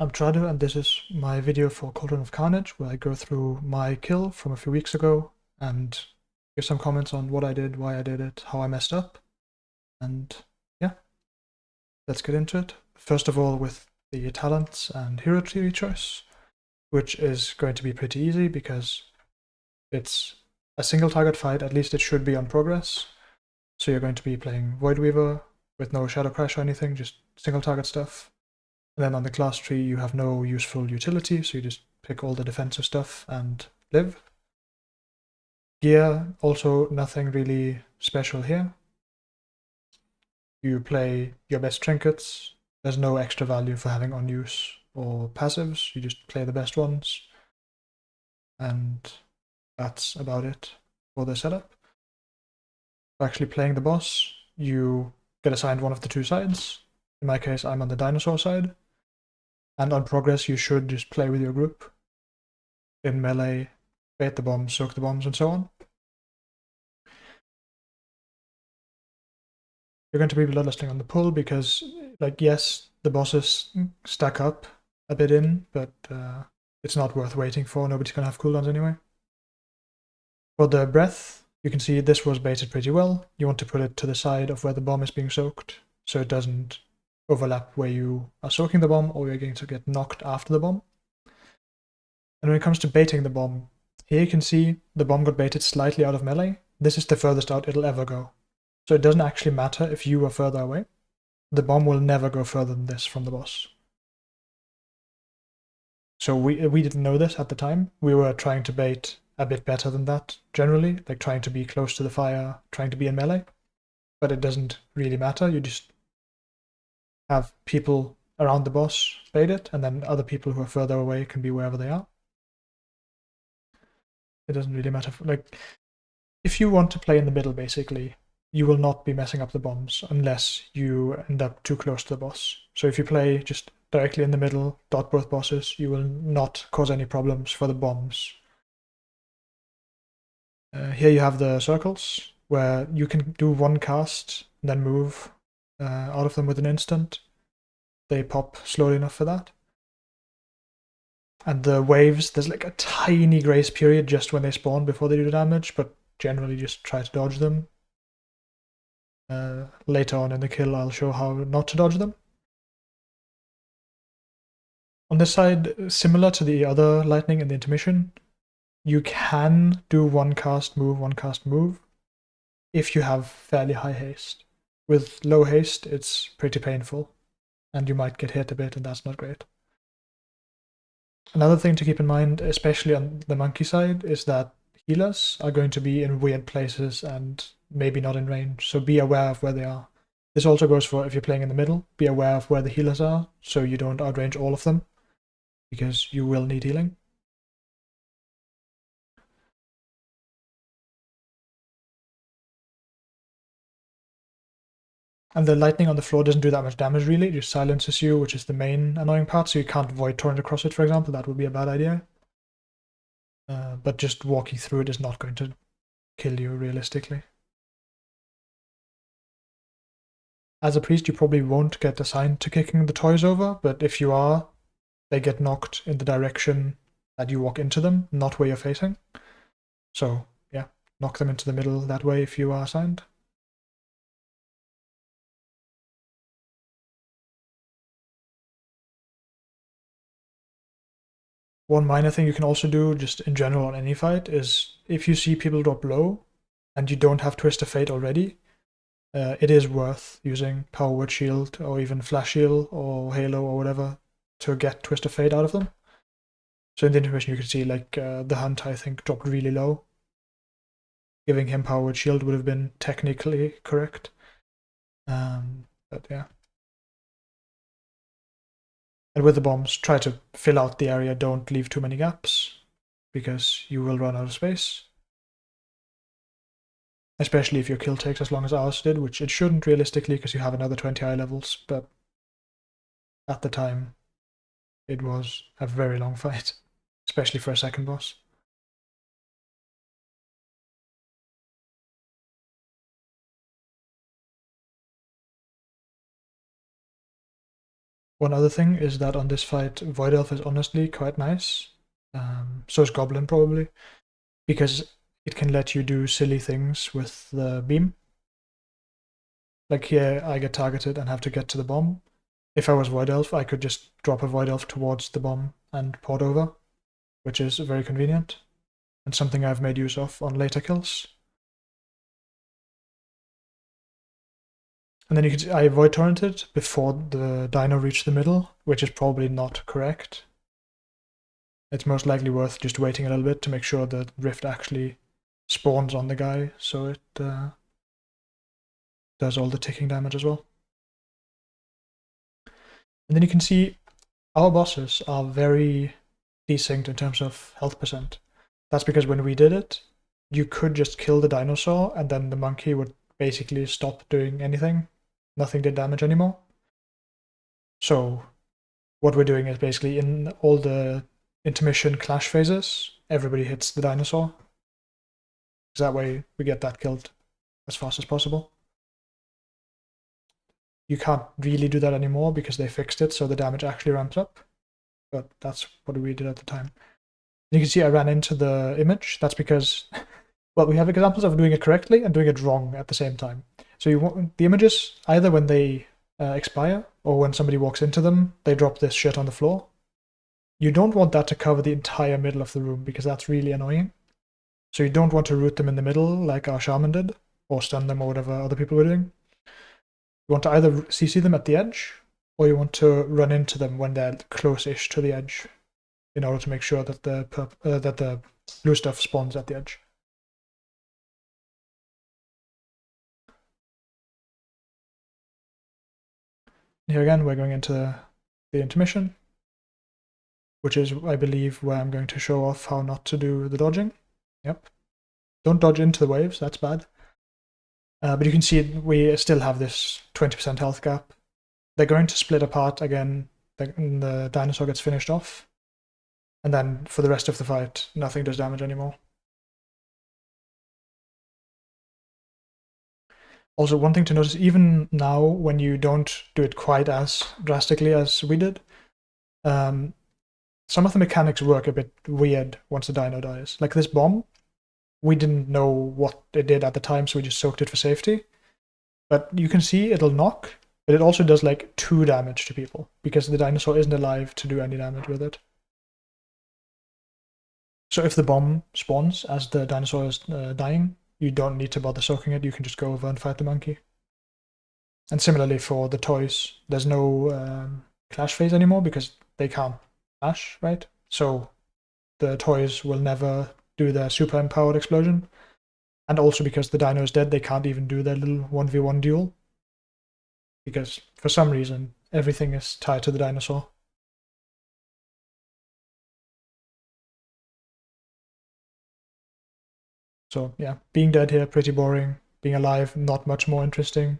I'm Trado, and this is my video for Cauldron of Carnage, where I go through my kill from a few weeks ago and give some comments on what I did, why I did it, how I messed up, and yeah, let's get into it. First of all, with the talents and hero tree choice, which is going to be pretty easy because it's a single target fight, at least it should be on progress. So you're going to be playing Void Weaver with no Shadow Crash or anything, just single target stuff. And then on the class tree, you have no useful utility, so you just pick all the defensive stuff and live. Gear, also nothing really special here. You play your best trinkets. There's no extra value for having on use or passives. You just play the best ones. And that's about it for the setup. For actually playing the boss, you get assigned one of the two sides. In my case, I'm on the dinosaur side. And on progress, you should just play with your group. In melee, bait the bombs, soak the bombs, and so on. You're going to be bloodlusting on the pull because, like, yes, the bosses stack up a bit in, but it's not worth waiting for. Nobody's going to have cooldowns anyway. For the breath, you can see this was baited pretty well. You want to put it to the side of where the bomb is being soaked, so it doesn't overlap where you are soaking the bomb or you're going to get knocked after the bomb. And when it comes to baiting the bomb, here you can see the bomb got baited slightly out of melee. This is the furthest out it'll ever go. So it doesn't actually matter if you are further away. The bomb will never go further than this from the boss. So we didn't know this at the time. We were trying to bait a bit better than that generally, like trying to be close to the fire, trying to be in melee. But it doesn't really matter. You just have people around the boss bait it, and then other people who are further away can be wherever they are. It doesn't really matter. Like, if you want to play in the middle, basically, you will not be messing up the bombs unless you end up too close to the boss. So if you play just directly in the middle, dot both bosses, you will not cause any problems for the bombs. Here you have the circles, where you can do one cast, and then move out of them with an instant. They pop slowly enough for that. And the waves, there's like a tiny grace period just when they spawn before they do damage, but generally just try to dodge them. Later on in the kill, I'll show how not to dodge them. On this side, similar to the other lightning in the intermission, you can do one cast move if you have fairly high haste. With low haste, it's pretty painful, and you might get hit a bit, and that's not great. Another thing to keep in mind, especially on the monkey side, is that healers are going to be in weird places and maybe not in range, so be aware of where they are. This also goes for if you're playing in the middle, be aware of where the healers are, so you don't outrange all of them, because you will need healing. And the lightning on the floor doesn't do that much damage really, it just silences you, which is the main annoying part, so you can't Void Torrent across it, for example. That would be a bad idea. But just walking through it is not going to kill you realistically. As a priest, you probably won't get assigned to kicking the toys over, but if you are, they get knocked in the direction that you walk into them, not where you're facing. So, yeah, knock them into the middle that way if you are assigned. One minor thing you can also do, just in general on any fight, is if you see people drop low and you don't have Twist of Fate already, it is worth using Power Word Shield or even Flash Shield or Halo or whatever to get Twist of Fate out of them. So in the intermission you can see like the Hunt, I think, dropped really low. Giving him Power Word Shield would have been technically correct. But yeah. And with the bombs, try to fill out the area, don't leave too many gaps, because you will run out of space. Especially if your kill takes as long as ours did, which it shouldn't realistically because you have another 20 eye levels, but at the time it was a very long fight, especially for a second boss. One other thing is that on this fight, Void Elf is honestly quite nice. So is Goblin probably, because it can let you do silly things with the beam. Like here, I get targeted and have to get to the bomb. If I was Void Elf, I could just drop a Void Elf towards the bomb and port over, which is very convenient, and something I've made use of on later kills. And then you could I Void Torrented before the Dino reached the middle, which is probably not correct. It's most likely worth just waiting a little bit to make sure the Rift actually spawns on the guy, so it does all the ticking damage as well. And then you can see our bosses are very desynced in terms of health percent. That's because when we did it, you could just kill the dinosaur and then the monkey would basically stop doing anything. Nothing did damage anymore. So what we're doing is basically in all the intermission clash phases, everybody hits the dinosaur. Because that way we get that killed as fast as possible. You can't really do that anymore because they fixed it so the damage actually ramps up. But that's what we did at the time. You can see I ran into the image. That's because, well, we have examples of doing it correctly and doing it wrong at the same time. So you want the images, either when they expire or when somebody walks into them, they drop this shit on the floor. You don't want that to cover the entire middle of the room because that's really annoying. So you don't want to root them in the middle like our shaman did, or stun them or whatever other people were doing. You want to either CC them at the edge, or you want to run into them when they're close-ish to the edge, in order to make sure that the blue stuff spawns at the edge. Here again, we're going into the intermission, which is, I believe, where I'm going to show off how not to do the dodging. Yep. Don't dodge into the waves, that's bad. But you can see we still have this 20% health gap. They're going to split apart again when the dinosaur gets finished off. And then for the rest of the fight, nothing does damage anymore. Also, one thing to notice, even now when you don't do it quite as drastically as we did, some of the mechanics work a bit weird once the dino dies. Like this bomb, we didn't know what it did at the time, so we just soaked it for safety. But you can see it'll knock, but it also does like 2 damage to people, because the dinosaur isn't alive to do any damage with it. So if the bomb spawns as the dinosaur is dying, you don't need to bother soaking it, you can just go over and fight the monkey. And similarly for the toys, there's no clash phase anymore because they can't clash, right? So the toys will never do their super empowered explosion. And also because the dino is dead, they can't even do their little 1v1 duel. Because for some reason, everything is tied to the dinosaur. So yeah, being dead here, pretty boring. Being alive, not much more interesting.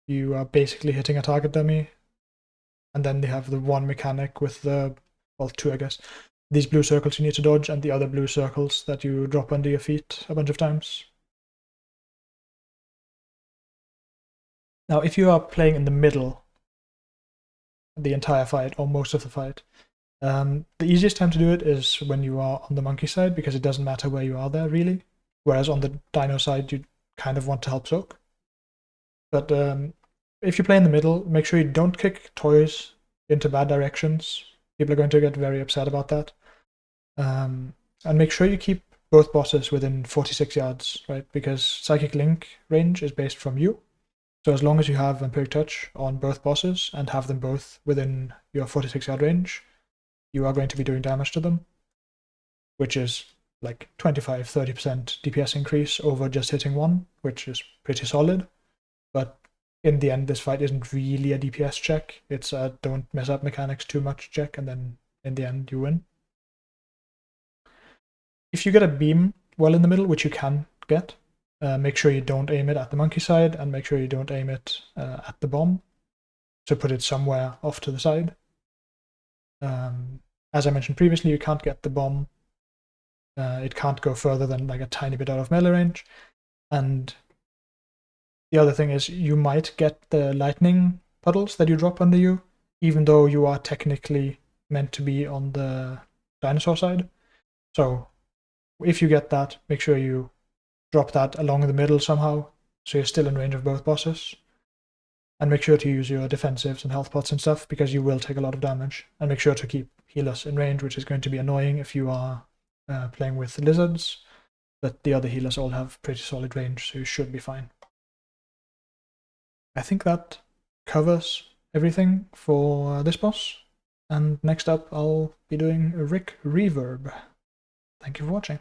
You are basically hitting a target dummy. And then they have the one mechanic with the, well, 2 I guess. These blue circles you need to dodge, and the other blue circles that you drop under your feet a bunch of times. Now, if you are playing in the middle the entire fight, or most of the fight, the easiest time to do it is when you are on the monkey side, because it doesn't matter where you are there, really. Whereas on the dino side, you kind of want to help soak. But if you play in the middle, make sure you don't kick toys into bad directions. People are going to get very upset about that. And make sure you keep both bosses within 46 yards, right? Because Psychic Link range is based from you. So as long as you have Vampiric Touch on both bosses and have them both within your 46-yard range, you are going to be doing damage to them, which is like 25-30% DPS increase over just hitting one, which is pretty solid. But in the end, this fight isn't really a DPS check. It's a don't mess up mechanics too much check, and then in the end, you win. If you get a beam well in the middle, which you can get, make sure you don't aim it at the monkey side, and make sure you don't aim it at the bomb. So put it somewhere off to the side. As I mentioned previously, you can't get the bomb. It can't go further than like a tiny bit out of melee range. And the other thing is you might get the lightning puddles that you drop under you. even though you are technically meant to be on the dinosaur side. So if you get that, make sure you drop that along the middle somehow, so you're still in range of both bosses. And make sure to use your defensives and health pots and stuff, because you will take a lot of damage. And make sure to keep healers in range, which is going to be annoying if you are playing with lizards, but the other healers all have pretty solid range, so you should be fine. I think that covers everything for this boss. And next up, I'll be doing a Rick Reverb. Thank you for watching.